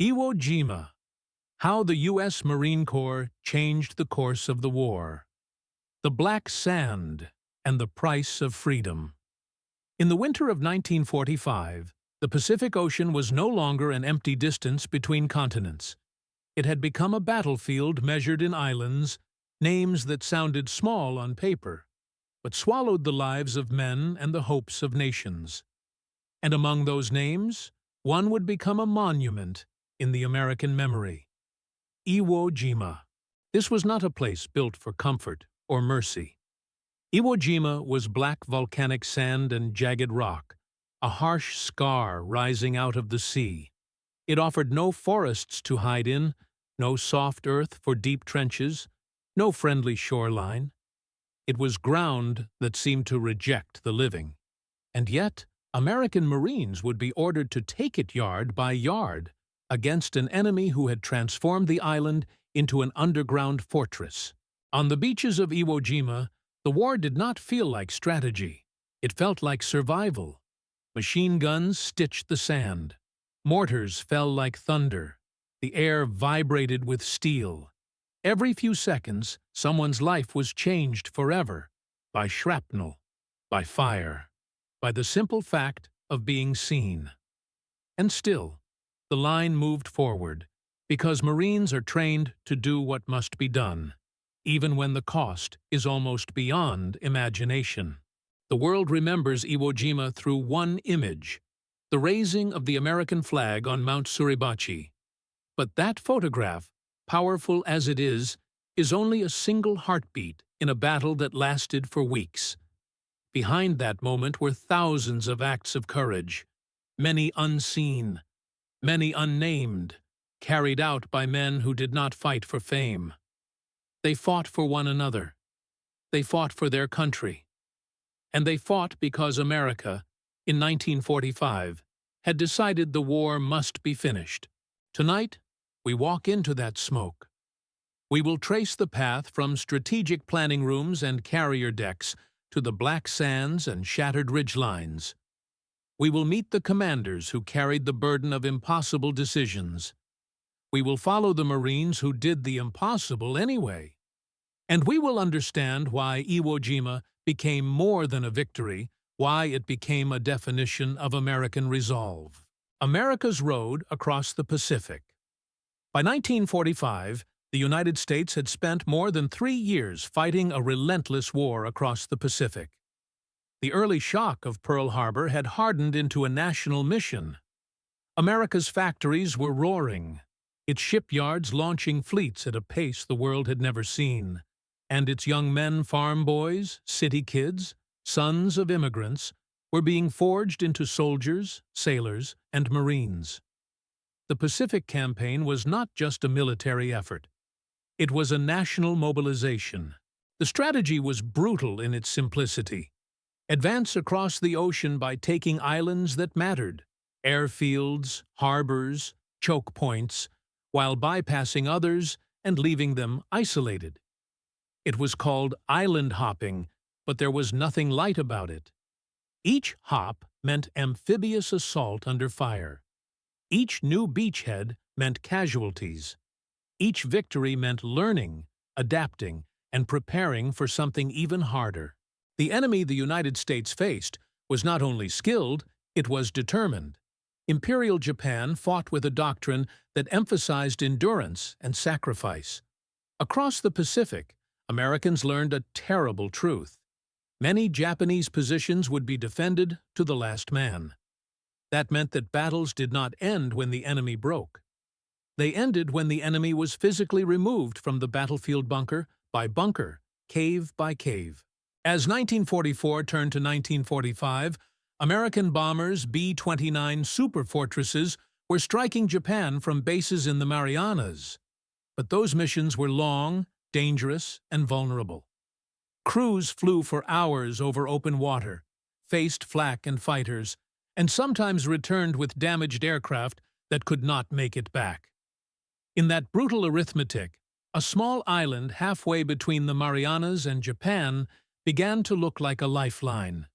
Iwo Jima. How the U.S. Marine Corps changed the course of the war. The black sand and the price of freedom. In the winter of 1945, the Pacific Ocean was no longer an empty distance between continents. It had become a battlefield measured in islands, names that sounded small on paper, but swallowed the lives of men and the hopes of nations. And among those names, one would become a monument in the American memory. Iwo Jima. This was not a place built for comfort or mercy. Iwo Jima was black volcanic sand and jagged rock, a harsh scar rising out of the sea. It offered no forests to hide in, no soft earth for deep trenches, no friendly shoreline. It was ground that seemed to reject the living. And yet, American Marines would be ordered to take it yard by yard against an enemy who had transformed the island into an underground fortress. On the beaches of Iwo Jima, the war did not feel like strategy. It felt like survival. Machine guns stitched the sand. Mortars fell like thunder. The air vibrated with steel. Every few seconds, someone's life was changed forever by shrapnel, by fire, by the simple fact of being seen. And still, the line moved forward, because Marines are trained to do what must be done, even when the cost is almost beyond imagination. The world remembers Iwo Jima through one image, the raising of the American flag on Mount Suribachi. But that photograph, powerful as it is only a single heartbeat in a battle that lasted for weeks. Behind that moment were thousands of acts of courage, many unseen, many unnamed, carried out by men who did not fight for fame. They fought for one another. They fought for their country. And they fought because America, in 1945, had decided the war must be finished. Tonight, we walk into that smoke. We will trace the path from strategic planning rooms and carrier decks to the black sands and shattered ridgelines. We will meet the commanders who carried the burden of impossible decisions. We will follow the Marines who did the impossible anyway. And we will understand why Iwo Jima became more than a victory, why it became a definition of American resolve. America's road across the Pacific. By 1945, the United States had spent more than 3 years fighting a relentless war across the Pacific. The early shock of Pearl Harbor had hardened into a national mission. America's factories were roaring, its shipyards launching fleets at a pace the world had never seen, and its young men, farm boys, city kids, sons of immigrants, were being forged into soldiers, sailors, and Marines. The Pacific Campaign was not just a military effort. It was a national mobilization. The strategy was brutal in its simplicity. Advance across the ocean by taking islands that mattered, airfields, harbors, choke points, while bypassing others and leaving them isolated. It was called island hopping, but there was nothing light about it. Each hop meant amphibious assault under fire. Each new beachhead meant casualties. Each victory meant learning, adapting, and preparing for something even harder. The enemy the United States faced was not only skilled, it was determined. Imperial Japan fought with a doctrine that emphasized endurance and sacrifice. Across the Pacific, Americans learned a terrible truth. Many Japanese positions would be defended to the last man. That meant that battles did not end when the enemy broke. They ended when the enemy was physically removed from the battlefield bunker by bunker, cave by cave. As 1944 turned to 1945, American bombers B-29 superfortresses were striking Japan from bases in the Marianas. But those missions were long, dangerous, and vulnerable. Crews flew for hours over open water, faced flak and fighters, and sometimes returned with damaged aircraft that could not make it back. In that brutal arithmetic, a small island halfway between the Marianas and Japan began to look like a lifeline.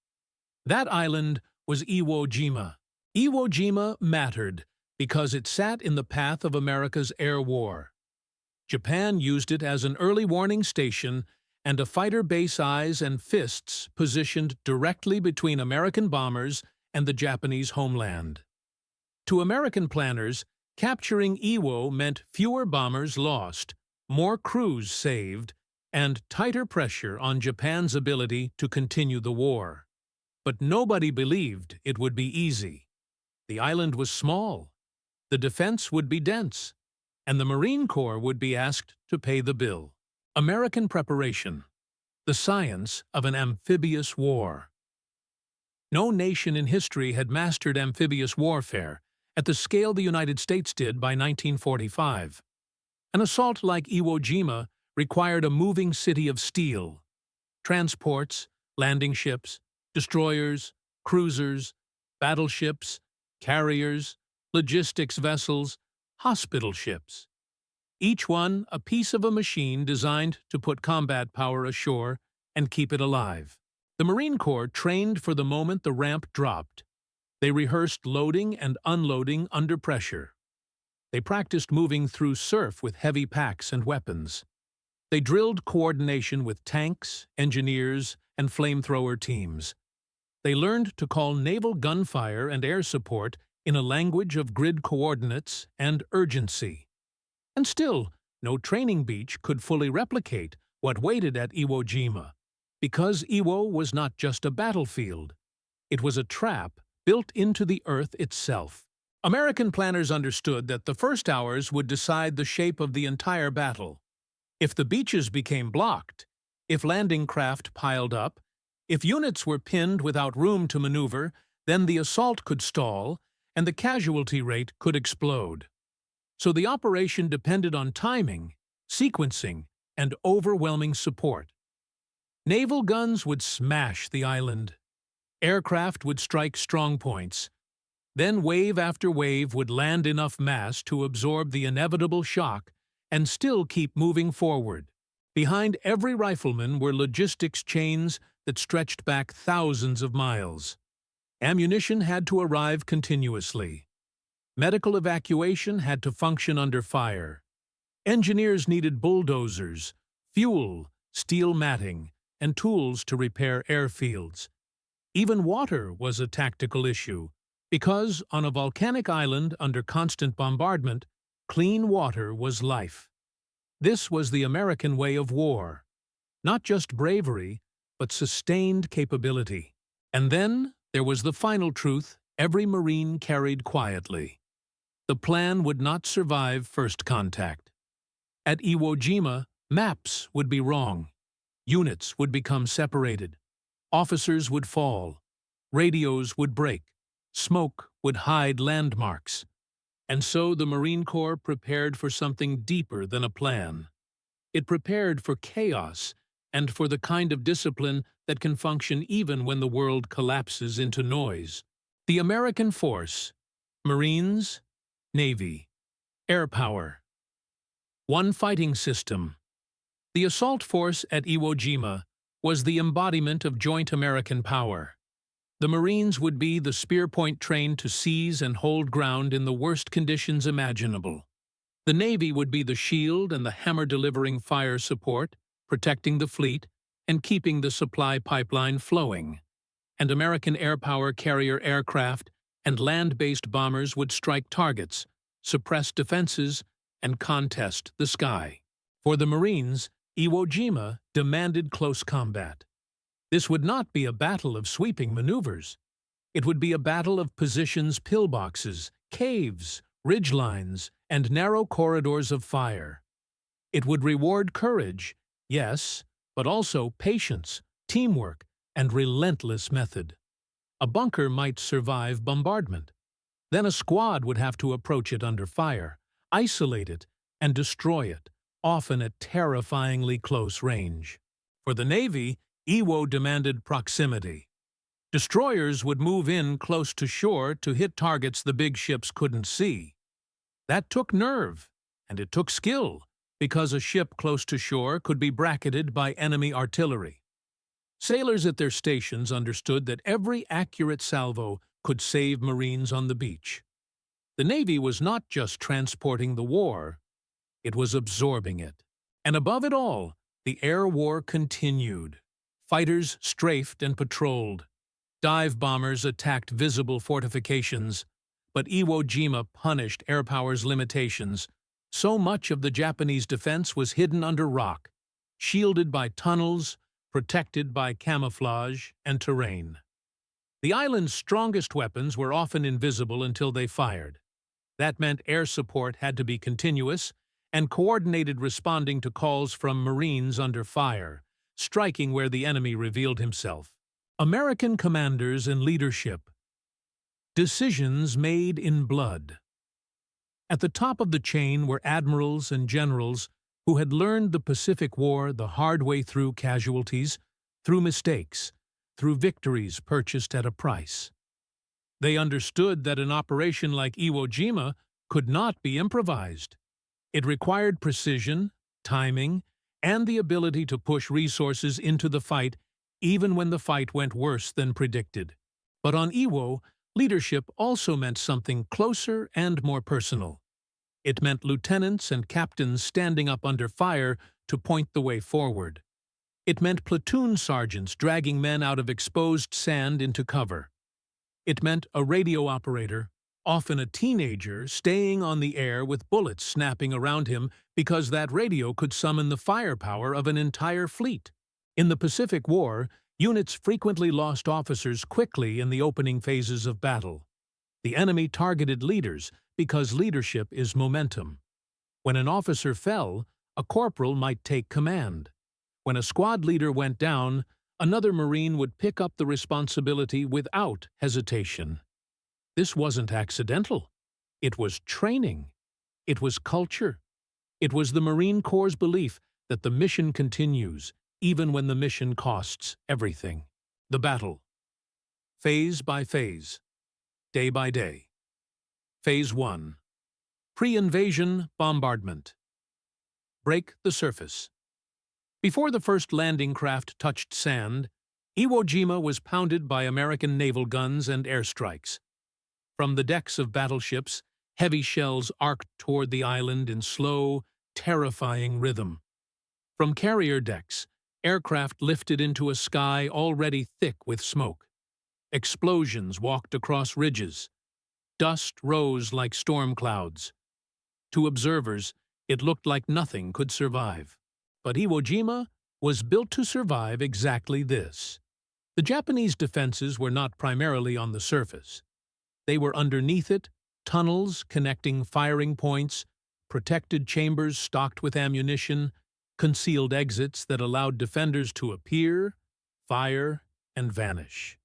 That island was Iwo Jima. Iwo Jima mattered because it sat in the path of America's air war. Japan used it as an early warning station and a fighter base eyes and fists positioned directly between American bombers and the Japanese homeland. To American planners, capturing Iwo meant fewer bombers lost, more crews saved, and tighter pressure on Japan's ability to continue the war. But nobody believed it would be easy. The island was small, the defense would be dense, and the Marine Corps would be asked to pay the bill. American preparation, the science of an amphibious war. No nation in history had mastered amphibious warfare at the scale the United States did by 1945. An assault like Iwo Jima required a moving city of steel. Transports, landing ships, destroyers, cruisers, battleships, carriers, logistics vessels, hospital ships. Each one a piece of a machine designed to put combat power ashore and keep it alive. The Marine Corps trained for the moment the ramp dropped. They rehearsed loading and unloading under pressure. They practiced moving through surf with heavy packs and weapons. They drilled coordination with tanks, engineers, and flamethrower teams. They learned to call naval gunfire and air support in a language of grid coordinates and urgency. And still, no training beach could fully replicate what waited at Iwo Jima, because Iwo was not just a battlefield. It was a trap built into the earth itself. American planners understood that the first hours would decide the shape of the entire battle. If the beaches became blocked, if landing craft piled up, if units were pinned without room to maneuver, then the assault could stall and the casualty rate could explode. So the operation depended on timing, sequencing, and overwhelming support. Naval guns would smash the island. Aircraft would strike strong points. Then wave after wave would land enough mass to absorb the inevitable shock and still keep moving forward. Behind every rifleman were logistics chains that stretched back thousands of miles. Ammunition had to arrive continuously. Medical evacuation had to function under fire. Engineers needed bulldozers, fuel, steel matting, and tools to repair airfields. Even water was a tactical issue, because on a volcanic island under constant bombardment, clean water was life. This was the American way of war. Not just bravery, but sustained capability. And then there was the final truth every Marine carried quietly. The plan would not survive first contact. At Iwo Jima, maps would be wrong. Units would become separated. Officers would fall. Radios would break. Smoke would hide landmarks. And so the Marine Corps prepared for something deeper than a plan. It prepared for chaos and for the kind of discipline that can function even when the world collapses into noise. The American force, Marines, Navy, air power. One fighting system. The assault force at Iwo Jima was the embodiment of joint American power. The Marines would be the spear point trained to seize and hold ground in the worst conditions imaginable. The Navy would be the shield and the hammer delivering fire support, protecting the fleet, and keeping the supply pipeline flowing. And American air power carrier aircraft and land-based bombers would strike targets, suppress defenses, and contest the sky. For the Marines, Iwo Jima demanded close combat. This would not be a battle of sweeping maneuvers. It would be a battle of positions, pillboxes, caves, ridgelines, and narrow corridors of fire. It would reward courage, yes, but also patience, teamwork, and relentless method. A bunker might survive bombardment. Then a squad would have to approach it under fire, isolate it, and destroy it, often at terrifyingly close range. For the Navy, Iwo demanded proximity. Destroyers would move in close to shore to hit targets the big ships couldn't see. That took nerve, and it took skill, because a ship close to shore could be bracketed by enemy artillery. Sailors at their stations understood that every accurate salvo could save Marines on the beach. The Navy was not just transporting the war, it was absorbing it. And above it all, the air war continued. Fighters strafed and patrolled. Dive bombers attacked visible fortifications, but Iwo Jima punished air power's limitations. So much of the Japanese defense was hidden under rock, shielded by tunnels, protected by camouflage and terrain. The island's strongest weapons were often invisible until they fired. That meant air support had to be continuous and coordinated, responding to calls from Marines under fire, striking where the enemy revealed himself. American commanders and leadership. Decisions made in blood. At the top of the chain were admirals and generals who had learned the Pacific War the hard way, through casualties, through mistakes, through victories purchased at a price. They understood that an operation like Iwo Jima could not be improvised. It required precision, timing, and the ability to push resources into the fight even when the fight went worse than predicted. But on Iwo, leadership also meant something closer and more personal. It meant lieutenants and captains standing up under fire to point the way forward. It meant platoon sergeants dragging men out of exposed sand into cover. It meant a radio operator, often a teenager, staying on the air with bullets snapping around him because that radio could summon the firepower of an entire fleet. In the Pacific War, units frequently lost officers quickly in the opening phases of battle. The enemy targeted leaders because leadership is momentum. When an officer fell, a corporal might take command. When a squad leader went down, another Marine would pick up the responsibility without hesitation. This wasn't accidental. It was training. It was culture. It was the Marine Corps' belief that the mission continues, even when the mission costs everything. The battle. Phase by phase. Day by day. Phase 1. Pre-invasion bombardment. Break the surface. Before the first landing craft touched sand, Iwo Jima was pounded by American naval guns and airstrikes. From the decks of battleships, heavy shells arced toward the island in slow, terrifying rhythm. From carrier decks, aircraft lifted into a sky already thick with smoke. Explosions walked across ridges. Dust rose like storm clouds. To observers, it looked like nothing could survive. But Iwo Jima was built to survive exactly this. The Japanese defenses were not primarily on the surface. They were underneath it, tunnels connecting firing points, protected chambers stocked with ammunition, concealed exits that allowed defenders to appear, fire, and vanish.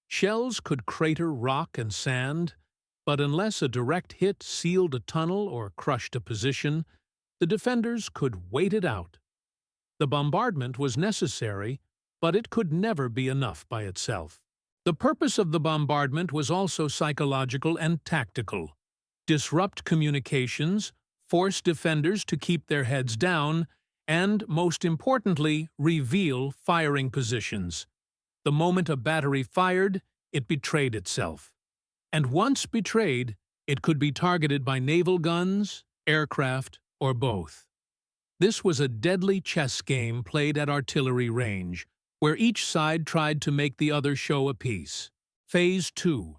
Shells could crater rock and sand, but unless a direct hit sealed a tunnel or crushed a position, the defenders could wait it out. The bombardment was necessary, but it could never be enough by itself. The purpose of the bombardment was also psychological and tactical. Disrupt communications, force defenders to keep their heads down, and, most importantly, reveal firing positions. The moment a battery fired, it betrayed itself. And once betrayed, it could be targeted by naval guns, aircraft, or both. This was a deadly chess game played at artillery range, where each side tried to make the other show a piece. Phase 2.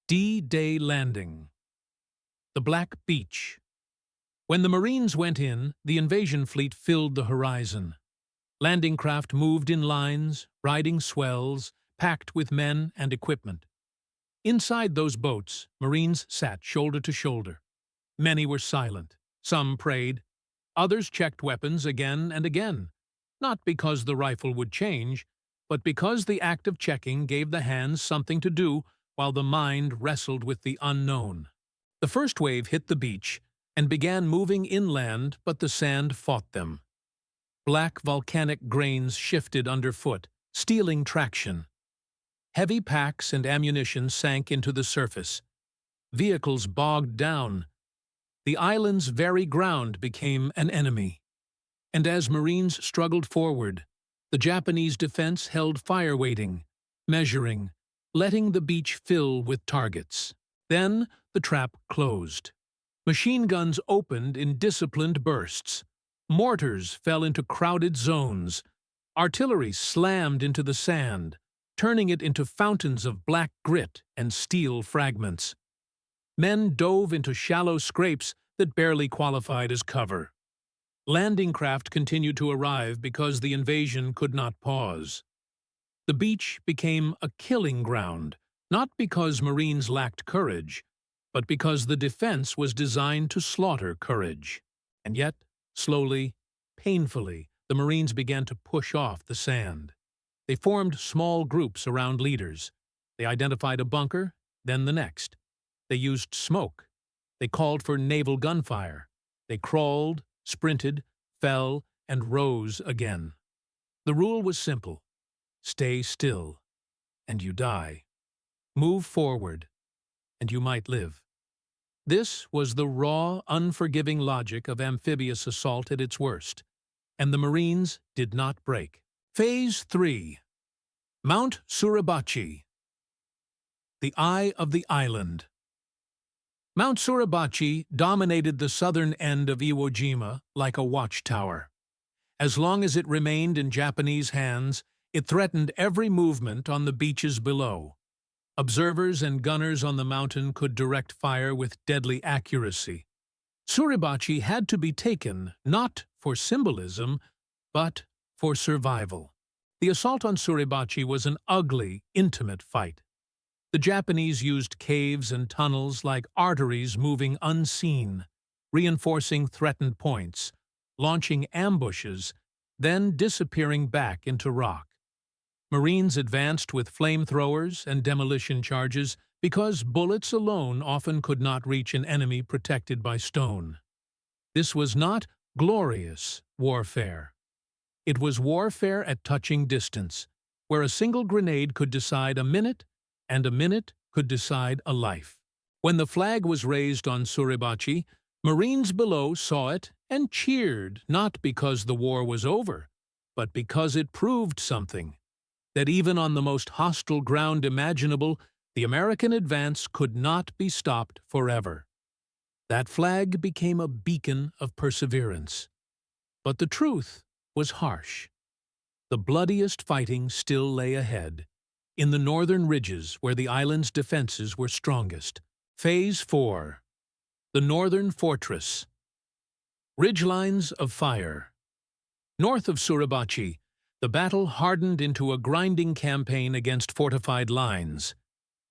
D-Day Landing. The Black Beach. When the Marines went in, the invasion fleet filled the horizon. Landing craft moved in lines, riding swells, packed with men and equipment. Inside those boats, Marines sat shoulder to shoulder. Many were silent. Some prayed. Others checked weapons again and again, not because the rifle would change, but because the act of checking gave the hands something to do while the mind wrestled with the unknown. The first wave hit the beach and began moving inland, but the sand fought them. Black volcanic grains shifted underfoot, stealing traction. Heavy packs and ammunition sank into the surface. Vehicles bogged down. The island's very ground became an enemy. And as Marines struggled forward, the Japanese defense held fire waiting, measuring, letting the beach fill with targets. Then the trap closed. Machine guns opened in disciplined bursts. Mortars fell into crowded zones. Artillery slammed into the sand, turning it into fountains of black grit and steel fragments. Men dove into shallow scrapes that barely qualified as cover. Landing craft continued to arrive because the invasion could not pause. The beach became a killing ground, not because Marines lacked courage, but because the defense was designed to slaughter courage. And yet, slowly, painfully, the Marines began to push off the sand. They formed small groups around leaders. They identified a bunker, then the next. They used smoke. They called for naval gunfire. They crawled, sprinted, fell, and rose again. The rule was simple. Stay still, and you die. Move forward, and you might live. This was the raw, unforgiving logic of amphibious assault at its worst, and the Marines did not break. Phase 3. Mount Suribachi. The Eye of the Island. Mount Suribachi dominated the southern end of Iwo Jima like a watchtower. As long as it remained in Japanese hands, it threatened every movement on the beaches below. Observers and gunners on the mountain could direct fire with deadly accuracy. Suribachi had to be taken not for symbolism, but for survival. The assault on Suribachi was an ugly, intimate fight. The Japanese used caves and tunnels like arteries moving unseen, reinforcing threatened points, launching ambushes, then disappearing back into rock. Marines advanced with flamethrowers and demolition charges because bullets alone often could not reach an enemy protected by stone. This was not glorious warfare. It was warfare at touching distance, where a single grenade could decide a minute, and a minute could decide a life. When the flag was raised on Suribachi, Marines below saw it and cheered, not because the war was over, but because it proved something. That even on the most hostile ground imaginable, the American advance could not be stopped forever. That flag became a beacon of perseverance. But the truth was harsh. The bloodiest fighting still lay ahead, in the northern ridges where the island's defenses were strongest. Phase 4. The Northern Fortress. Ridgelines of fire. North of Suribachi, the battle hardened into a grinding campaign against fortified lines.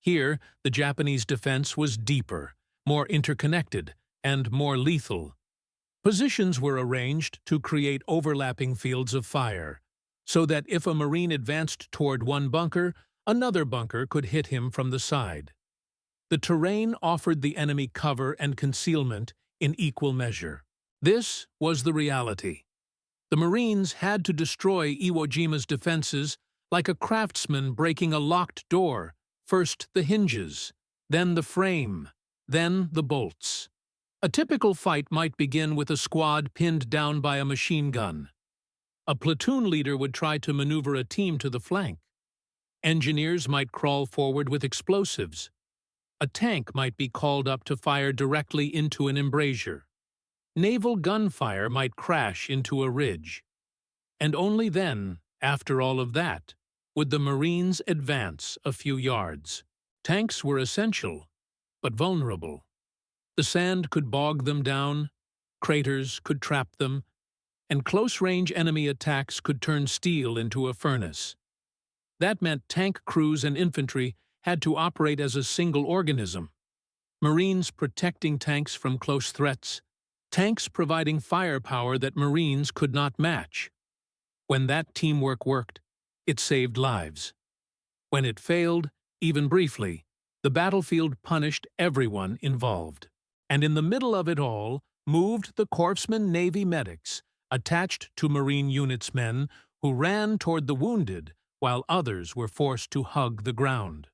Here, the Japanese defense was deeper, more interconnected, and more lethal. Positions were arranged to create overlapping fields of fire, so that if a Marine advanced toward one bunker, another bunker could hit him from the side. The terrain offered the enemy cover and concealment in equal measure. This was the reality. The Marines had to destroy Iwo Jima's defenses like a craftsman breaking a locked door, first the hinges, then the frame, then the bolts. A typical fight might begin with a squad pinned down by a machine gun. A platoon leader would try to maneuver a team to the flank. Engineers might crawl forward with explosives. A tank might be called up to fire directly into an embrasure. Naval gunfire might crash into a ridge. And only then, after all of that, would the Marines advance a few yards. Tanks were essential, but vulnerable. The sand could bog them down, craters could trap them, and close-range enemy attacks could turn steel into a furnace. That meant tank crews and infantry had to operate as a single organism. Marines protecting tanks from close threats, tanks providing firepower that Marines could not match. When that teamwork worked, it saved lives. When it failed, even briefly, the battlefield punished everyone involved. And in the middle of it all moved the Corpsman Navy medics, attached to Marine units men who ran toward the wounded while others were forced to hug the ground.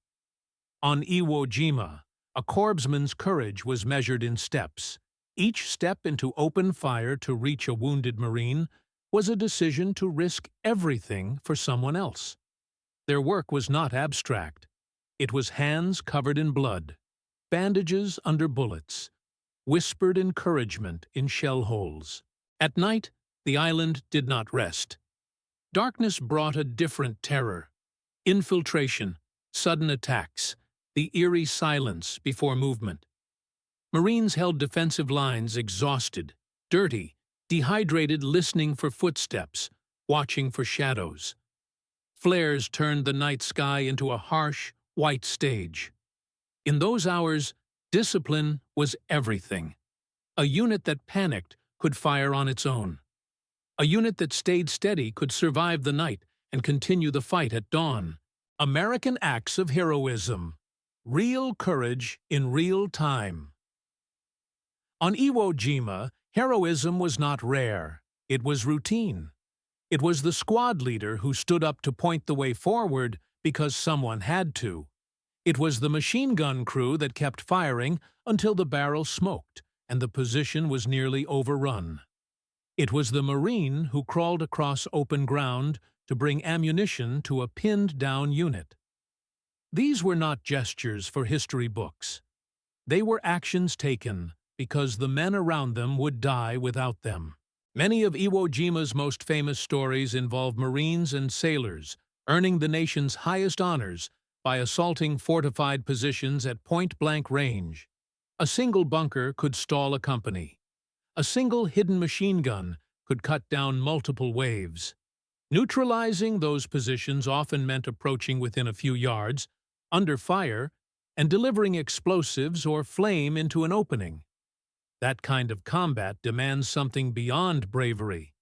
On Iwo Jima, a corpsman's courage was measured in steps. Each step into open fire to reach a wounded Marine was a decision to risk everything for someone else. Their work was not abstract. It was hands covered in blood. bandages under bullets, whispered encouragement in shell holes. At night, the island did not rest. Darkness brought a different terror. Infiltration, sudden attacks, the eerie silence before movement. Marines held defensive lines exhausted, dirty, dehydrated, listening for footsteps, watching for shadows. Flares turned the night sky into a harsh, white stage. In those hours, discipline was everything. A unit that panicked could fire on its own. A unit that stayed steady could survive the night and continue the fight at dawn. American acts of heroism. Real courage in real time. On Iwo Jima, heroism was not rare. It was routine. It was the squad leader who stood up to point the way forward because someone had to. It was the machine gun crew that kept firing until the barrel smoked and the position was nearly overrun. It was the Marine who crawled across open ground to bring ammunition to a pinned-down unit. These were not gestures for history books. They were actions taken because the men around them would die without them. Many of Iwo Jima's most famous stories involve Marines and sailors earning the nation's highest honors by assaulting fortified positions at point-blank range. A single bunker could stall a company. A single hidden machine gun could cut down multiple waves. Neutralizing those positions often meant approaching within a few yards, under fire, and delivering explosives or flame into an opening. That kind of combat demands something beyond bravery.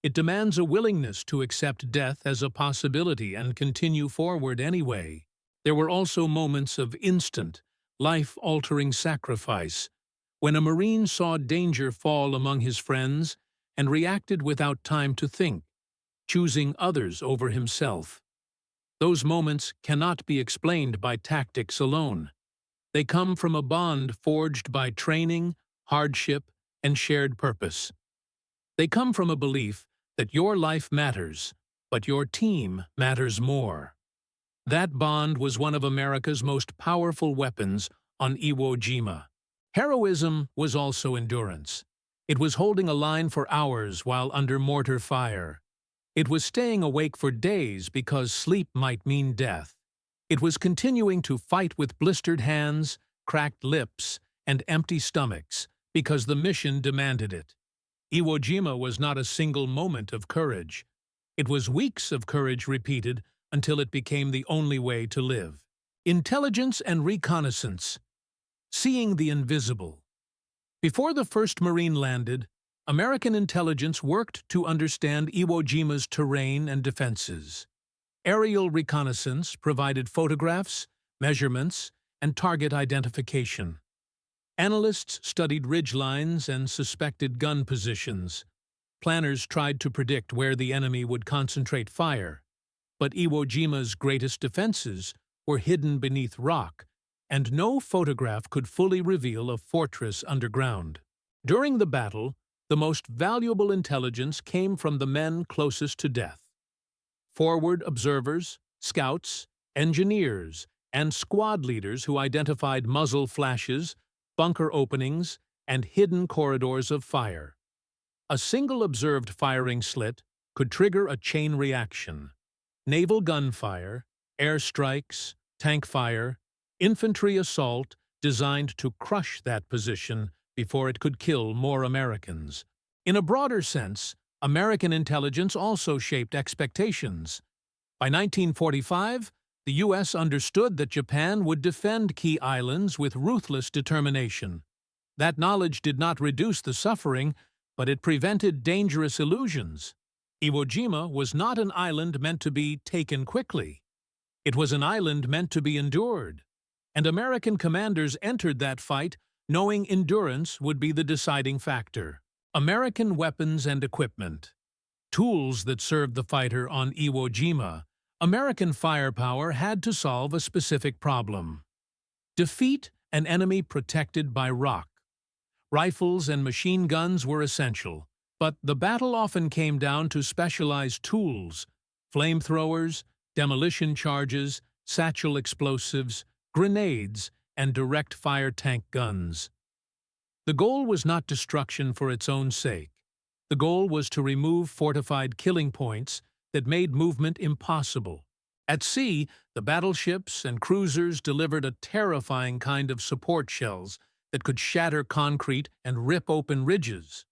It demands a willingness to accept death as a possibility and continue forward anyway. There were also moments of instant, life-altering sacrifice, when a Marine saw danger fall among his friends and reacted without time to think, choosing others over himself. Those moments cannot be explained by tactics alone. They come from a bond forged by training, hardship, and shared purpose. They come from a belief that your life matters, but your team matters more. That bond was one of America's most powerful weapons on Iwo Jima. Heroism was also endurance. It was holding a line for hours while under mortar fire. It was staying awake for days because sleep might mean death. It was continuing to fight with blistered hands, cracked lips, and empty stomachs because the mission demanded it. Iwo Jima was not a single moment of courage. It was weeks of courage repeated until it became the only way to live. Intelligence and reconnaissance. Seeing the invisible. Before the first Marine landed, American intelligence worked to understand Iwo Jima's terrain and defenses. Aerial reconnaissance provided photographs, measurements, and target identification. Analysts studied ridgelines and suspected gun positions. Planners tried to predict where the enemy would concentrate fire. But Iwo Jima's greatest defenses were hidden beneath rock, and no photograph could fully reveal a fortress underground. During the battle, the most valuable intelligence came from the men closest to death. Forward observers, scouts, engineers, and squad leaders who identified muzzle flashes, bunker openings, and hidden corridors of fire. A single observed firing slit could trigger a chain reaction. Naval gunfire, airstrikes, tank fire, infantry assault designed to crush that position before it could kill more Americans. In a broader sense, American intelligence also shaped expectations. By 1945, the U.S. understood that Japan would defend key islands with ruthless determination. That knowledge did not reduce the suffering, but it prevented dangerous illusions. Iwo Jima was not an island meant to be taken quickly. It was an island meant to be endured. And American commanders entered that fight knowing endurance would be the deciding factor. American weapons and equipment. Tools that served the fighter on Iwo Jima. American firepower had to solve a specific problem. Defeat an enemy protected by rock. Rifles and machine guns were essential, but the battle often came down to specialized tools, flamethrowers, demolition charges, satchel explosives, grenades, and direct-fire tank guns. The goal was not destruction for its own sake. The goal was to remove fortified killing points that made movement impossible. At sea, the battleships and cruisers delivered a terrifying kind of support shells that could shatter concrete and rip open ridges.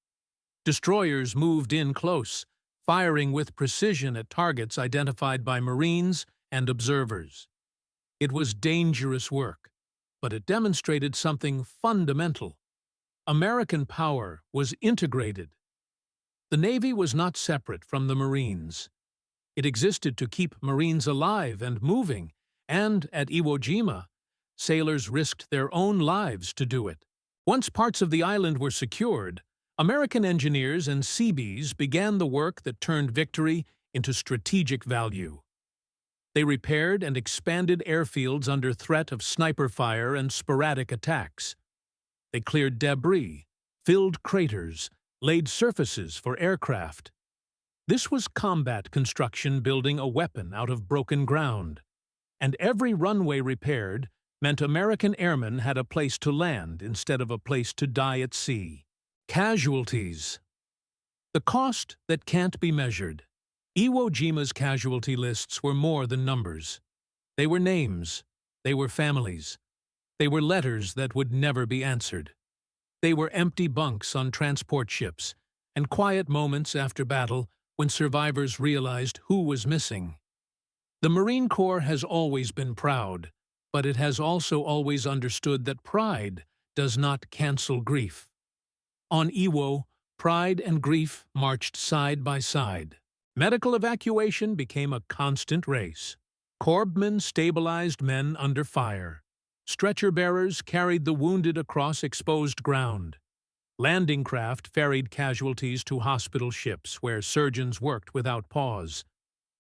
Destroyers moved in close, firing with precision at targets identified by Marines and observers. It was dangerous work, but it demonstrated something fundamental. American power was integrated. The Navy was not separate from the Marines. It existed to keep Marines alive and moving, and at Iwo Jima, sailors risked their own lives to do it. Once parts of the island were secured, American engineers and Seabees began the work that turned victory into strategic value. They repaired and expanded airfields under threat of sniper fire and sporadic attacks. They cleared debris, filled craters, laid surfaces for aircraft. This was combat construction building a weapon out of broken ground. And every runway repaired meant American airmen had a place to land instead of a place to die at sea. Casualties. The cost that can't be measured. Iwo Jima's casualty lists were more than numbers. They were names. They were families. They were letters that would never be answered. They were empty bunks on transport ships and quiet moments after battle when survivors realized who was missing. The Marine Corps has always been proud, but it has also always understood that pride does not cancel grief. On Iwo, pride and grief marched side by side. Medical evacuation became a constant race. Corpsmen stabilized men under fire. Stretcher-bearers carried the wounded across exposed ground. Landing craft ferried casualties to hospital ships where surgeons worked without pause.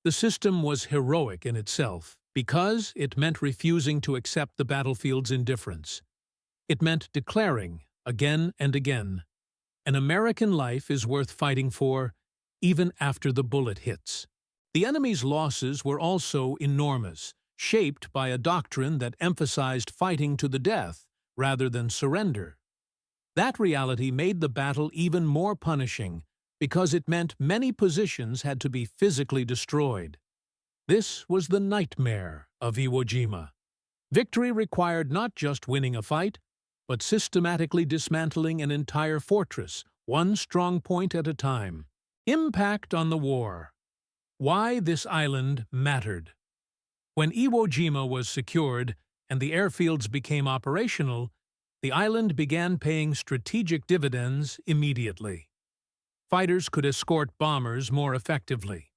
The system was heroic in itself because it meant refusing to accept the battlefield's indifference. It meant declaring, again and again, an American life is worth fighting for, even after the bullet hits. The enemy's losses were also enormous, shaped by a doctrine that emphasized fighting to the death rather than surrender. That reality made the battle even more punishing because it meant many positions had to be physically destroyed. This was the nightmare of Iwo Jima. Victory required not just winning a fight, but systematically dismantling an entire fortress, one strong point at a time. Impact on the war. Why this island mattered. When Iwo Jima was secured and the airfields became operational, the island began paying strategic dividends immediately. Fighters could escort bombers more effectively.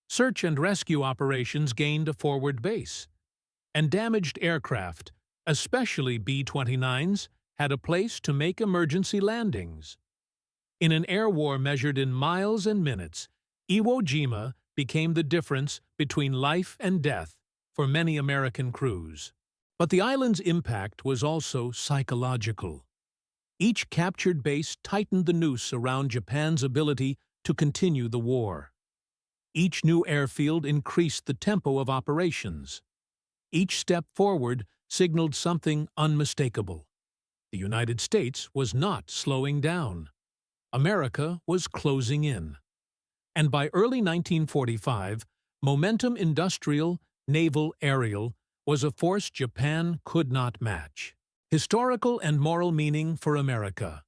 Search and rescue operations gained a forward base. And damaged aircraft, especially B-29s, had a place to make emergency landings. In an air war measured in miles and minutes, Iwo Jima became the difference between life and death for many American crews. But the island's impact was also psychological. Each captured base tightened the noose around Japan's ability to continue the war. Each new airfield increased the tempo of operations. Each step forward signaled something unmistakable. The United States was not slowing down. America was closing in. And by early 1945, momentum industrial, naval, aerial was a force Japan could not match. Historical and moral meaning for America.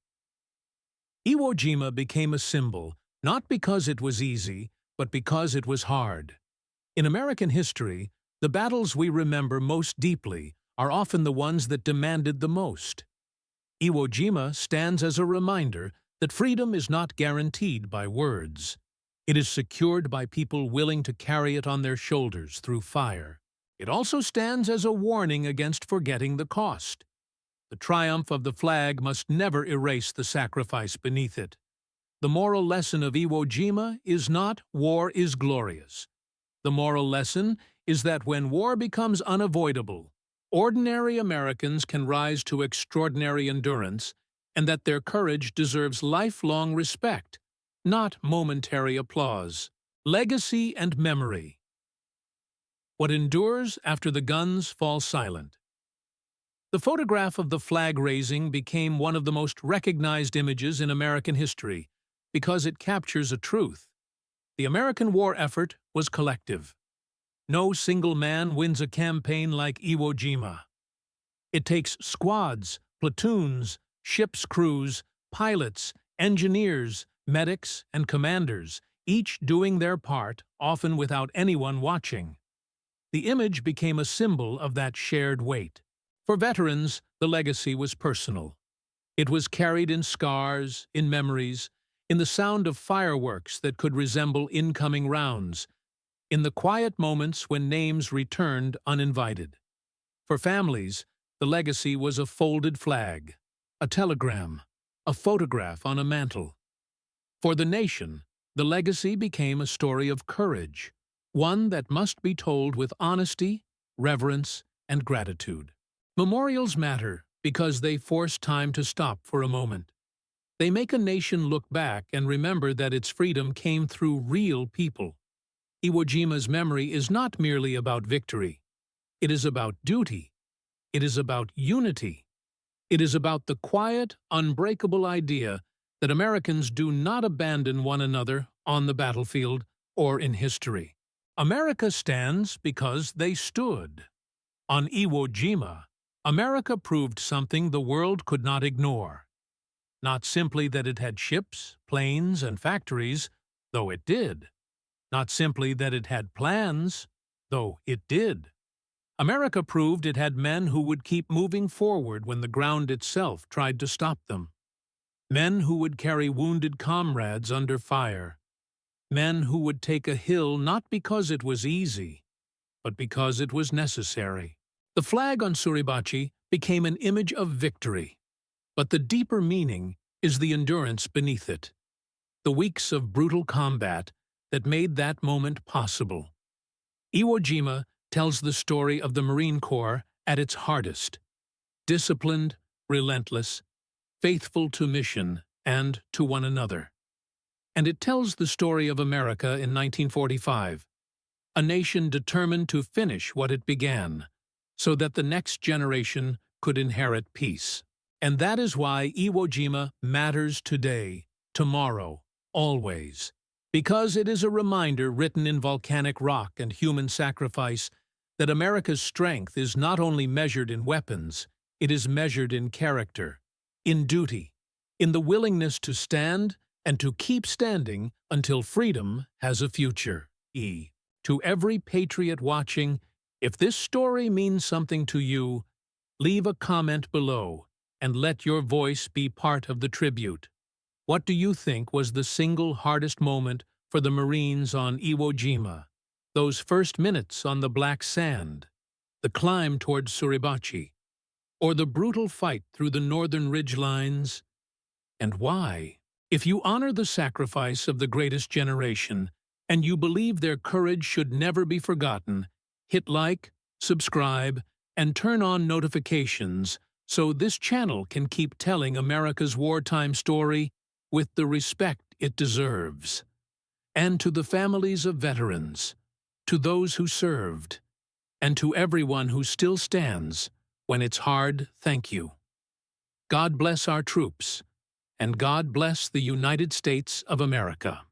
Iwo Jima became a symbol, not because it was easy, but because it was hard. In American history, the battles we remember most deeply are often the ones that demanded the most. Iwo Jima stands as a reminder that freedom is not guaranteed by words. It is secured by people willing to carry it on their shoulders through fire. It also stands as a warning against forgetting the cost. The triumph of the flag must never erase the sacrifice beneath it. The moral lesson of Iwo Jima is not war is glorious. The moral lesson is that when war becomes unavoidable, ordinary Americans can rise to extraordinary endurance, and that their courage deserves lifelong respect, not momentary applause. Legacy and memory. What endures after the guns fall silent. The photograph of the flag raising became one of the most recognized images in American history because it captures a truth. The American war effort was collective. No single man wins a campaign like Iwo Jima. It takes squads, platoons, ship's crews, pilots, engineers, medics, and commanders, each doing their part, often without anyone watching. The image became a symbol of that shared weight. For veterans, the legacy was personal. It was carried in scars, in memories, in the sound of fireworks that could resemble incoming rounds, in the quiet moments when names returned uninvited. For families, the legacy was a folded flag, a telegram, a photograph on a mantle. For the nation, the legacy became a story of courage, one that must be told with honesty, reverence, and gratitude. Memorials matter because they force time to stop for a moment. They make a nation look back and remember that its freedom came through real people. Iwo Jima's memory is not merely about victory. It is about duty. It is about unity. It is about the quiet, unbreakable idea that Americans do not abandon one another on the battlefield or in history. America stands because they stood. On Iwo Jima, America proved something the world could not ignore. Not simply that it had ships, planes, and factories, though it did. Not simply that it had plans, though it did. America proved it had men who would keep moving forward when the ground itself tried to stop them. Men who would carry wounded comrades under fire. Men who would take a hill not because it was easy, but because it was necessary. The flag on Suribachi became an image of victory, but the deeper meaning is the endurance beneath it. The weeks of brutal combat that made that moment possible. Iwo Jima tells the story of the Marine Corps at its hardest. Disciplined, relentless, faithful to mission and to one another. And it tells the story of America in 1945, a nation determined to finish what it began, so that the next generation could inherit peace. And that is why Iwo Jima matters today, tomorrow, always. Because it is a reminder written in volcanic rock and human sacrifice that America's strength is not only measured in weapons, it is measured in character, in duty, in the willingness to stand and to keep standing until freedom has a future. To every patriot watching, if this story means something to you, leave a comment below and let your voice be part of the tribute. What do you think was the single hardest moment for the Marines on Iwo Jima? Those first minutes on the black sand, the climb towards Suribachi, or the brutal fight through the northern ridge lines? And why? If you honor the sacrifice of the greatest generation, and you believe their courage should never be forgotten, hit like, subscribe, and turn on notifications so this channel can keep telling America's wartime story with the respect it deserves. And to the families of veterans, to those who served, and to everyone who still stands when it's hard, thank you. God bless our troops, and God bless the United States of America.